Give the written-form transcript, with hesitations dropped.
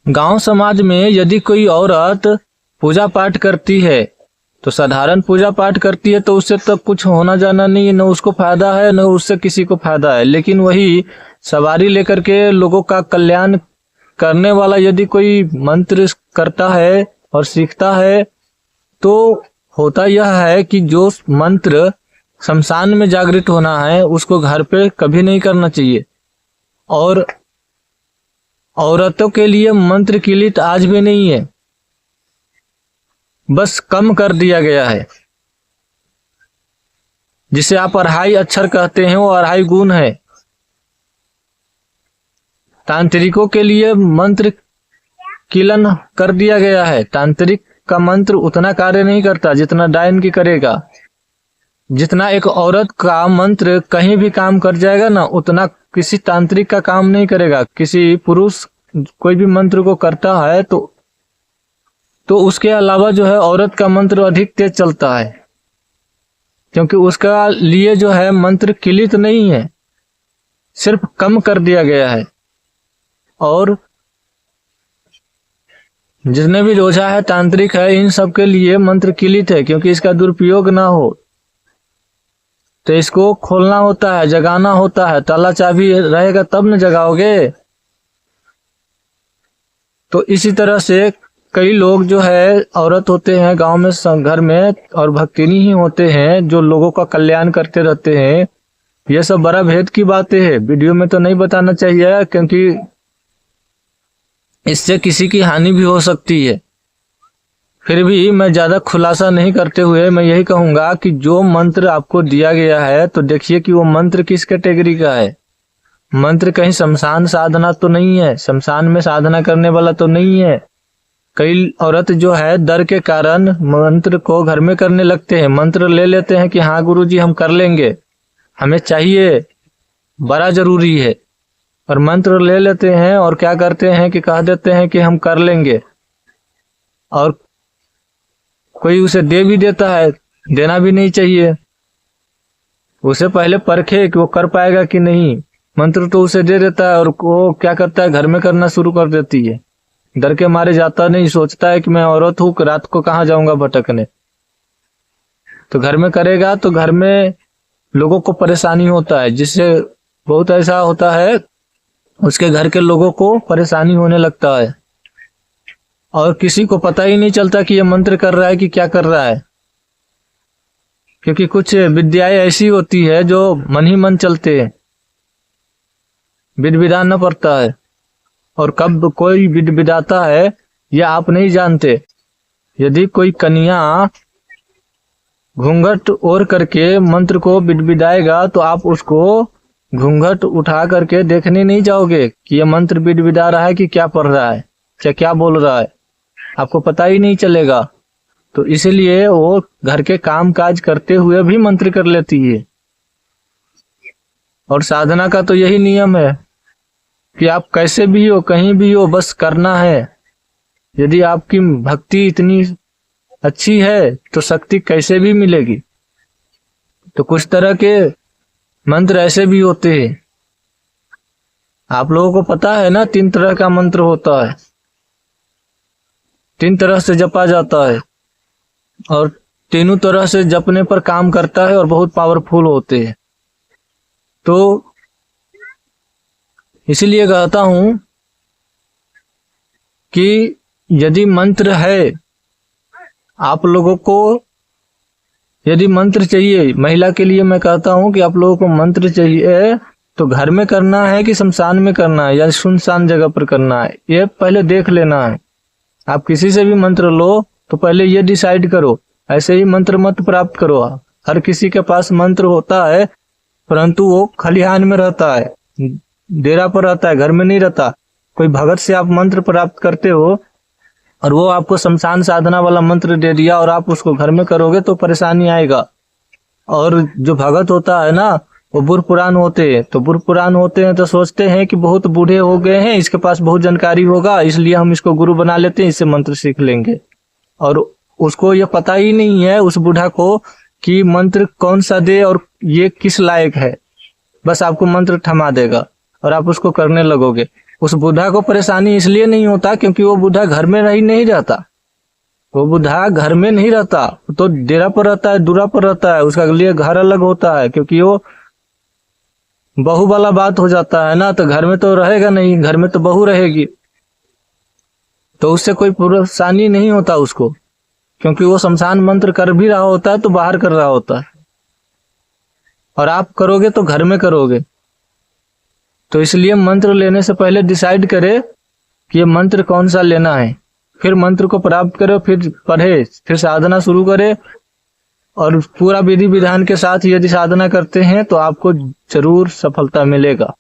गांव समाज में यदि कोई औरत पूजा पाठ करती है तो साधारण पूजा पाठ करती है तो उससे तो कुछ होना जाना नहीं है, न उसको फायदा है न उससे किसी को फायदा है। लेकिन वही सवारी लेकर के लोगों का कल्याण करने वाला यदि कोई मंत्र करता है और सीखता है तो होता यह है कि जो मंत्र शमशान में जागृत होना है उसको घर पे कभी नहीं करना चाहिए। और औरतों के लिए मंत्र किलित आज भी नहीं है, बस कम कर दिया गया है। जिसे आप अढ़ाई अक्षर कहते हैं वो अढ़ाई गुण है। तांत्रिकों के लिए मंत्र किलन कर दिया गया है। तांत्रिक का मंत्र उतना कार्य नहीं करता जितना डायन की करेगा। जितना एक औरत का मंत्र कहीं भी काम कर जाएगा ना, उतना किसी तांत्रिक का काम नहीं करेगा। किसी पुरुष कोई भी मंत्र को करता है तो उसके अलावा जो है औरत का मंत्र अधिक तेज चलता है, क्योंकि उसका लिए जो है मंत्र किलित नहीं है, सिर्फ कम कर दिया गया है। और जितने भी ओझा है, तांत्रिक है, इन सब के लिए मंत्र किलित है, क्योंकि इसका दुरुपयोग ना हो तो इसको खोलना होता है, जगाना होता है। ताला चाबी रहेगा तब न जगाओगे। तो इसी तरह से कई लोग जो है औरत होते हैं गांव में, घर में, और भक्तिनी ही होते हैं जो लोगों का कल्याण करते रहते हैं। ये सब बड़ा भेद की बातें हैं, वीडियो में तो नहीं बताना चाहिए, क्योंकि इससे किसी की हानि भी हो सकती है। फिर भी मैं ज्यादा खुलासा नहीं करते हुए मैं यही कहूंगा कि जो मंत्र आपको दिया गया है तो देखिए कि वो मंत्र किस कैटेगरी का है। मंत्र कहीं शमशान साधना तो नहीं है, शमशान में साधना करने वाला तो नहीं है। कई औरत जो है डर के कारण मंत्र को घर में करने लगते हैं। मंत्र ले लेते हैं कि हाँ गुरुजी हम कर लेंगे, हमें चाहिए, बड़ा जरूरी है। और मंत्र ले लेते हैं और क्या करते हैं कि कह देते हैं कि हम कर लेंगे, और कोई उसे दे भी देता है। देना भी नहीं चाहिए, उसे पहले परखे कि वो कर पाएगा कि नहीं। मंत्र तो उसे दे देता है और वो क्या करता है, घर में करना शुरू कर देती है। डर के मारे जाता नहीं, सोचता है कि मैं औरत हूँ, रात को कहाँ जाऊंगा भटकने। तो घर में करेगा तो घर में लोगों को परेशानी होता है, जिससे बहुत ऐसा होता है उसके घर के लोगों को परेशानी होने लगता है और किसी को पता ही नहीं चलता कि ये मंत्र कर रहा है कि क्या कर रहा है। क्योंकि कुछ विद्याएं ऐसी होती है जो मन ही मन चलते हैं, विध विधान न पड़ता है। और कब कोई विध विधाता है यह आप नहीं जानते। यदि कोई कन्या घूंघट ओढ़ करके मंत्र को विदविदाएगा तो आप उसको घूंघट उठा करके देखने नहीं जाओगे कि यह मंत्र विदविदा रहा है कि क्या पढ़ रहा है, क्या बोल रहा है, आपको पता ही नहीं चलेगा। तो इसलिए वो घर के काम काज करते हुए भी मंत्र कर लेती है। और साधना का तो यही नियम है कि आप कैसे भी हो, कहीं भी हो, बस करना है। यदि आपकी भक्ति इतनी अच्छी है तो शक्ति कैसे भी मिलेगी। तो कुछ तरह के मंत्र ऐसे भी होते हैं, आप लोगों को पता है ना, 3 तरह का मंत्र होता है, 3 तरह से जपा जाता है और तीनों तरह से जपने पर काम करता है और बहुत पावरफुल होते हैं। तो इसीलिए कहता हूं कि यदि मंत्र है, आप लोगों को यदि मंत्र चाहिए, महिला के लिए मैं कहता हूं कि आप लोगों को मंत्र चाहिए तो घर में करना है कि शमशान में करना है या सुनसान जगह पर करना है, ये पहले देख लेना है। आप किसी से भी मंत्र लो तो पहले ये डिसाइड करो। ऐसे ही मंत्र मत प्राप्त करो। हर किसी के पास मंत्र होता है, परंतु वो खलिहान में रहता है, डेरा पर रहता है, घर में नहीं रहता। कोई भगत से आप मंत्र प्राप्त करते हो और वो आपको शमशान साधना वाला मंत्र दे दिया और आप उसको घर में करोगे तो परेशानी आएगा। और जो भगत होता है ना, वो बुढ़ पुरान होते हैं, तो बुढ़ पुरान होते हैं तो सोचते हैं कि बहुत बूढ़े हो गए हैं, इसके पास बहुत जानकारी होगा, इसलिए हम इसको गुरु बना लेते हैं, इससे मंत्र सीख लेंगे। और उसको ये पता ही नहीं है उस बूढ़ा को कि मंत्र कौन सा दे और ये किस लायक है। बस आपको मंत्र थमा देगा और आप उसको करने लगोगे। उस बुढ़ा को परेशानी इसलिए नहीं होता क्योंकि वो बुढ़ा घर में नहीं रहता। वो बुढ़ा घर में नहीं रहता, तो डेरा पर रहता है, दूरा पर रहता है। उसका लिए घर अलग होता है, क्योंकि वो बहू वाला बात हो जाता है ना, तो घर में तो रहेगा नहीं, घर में तो बहू रहेगी, तो उससे कोई परेशानी नहीं होता उसको, क्योंकि वो शमशान मंत्र कर भी रहा होता है तो बाहर कर रहा होता है, और आप करोगे तो घर में करोगे। तो इसलिए मंत्र लेने से पहले डिसाइड करे कि ये मंत्र कौन सा लेना है, फिर मंत्र को प्राप्त करे, फिर पढ़े, फिर साधना शुरू करे, और पूरा विधि विधान के साथ यदि साधना करते हैं तो आपको जरूर सफलता मिलेगा।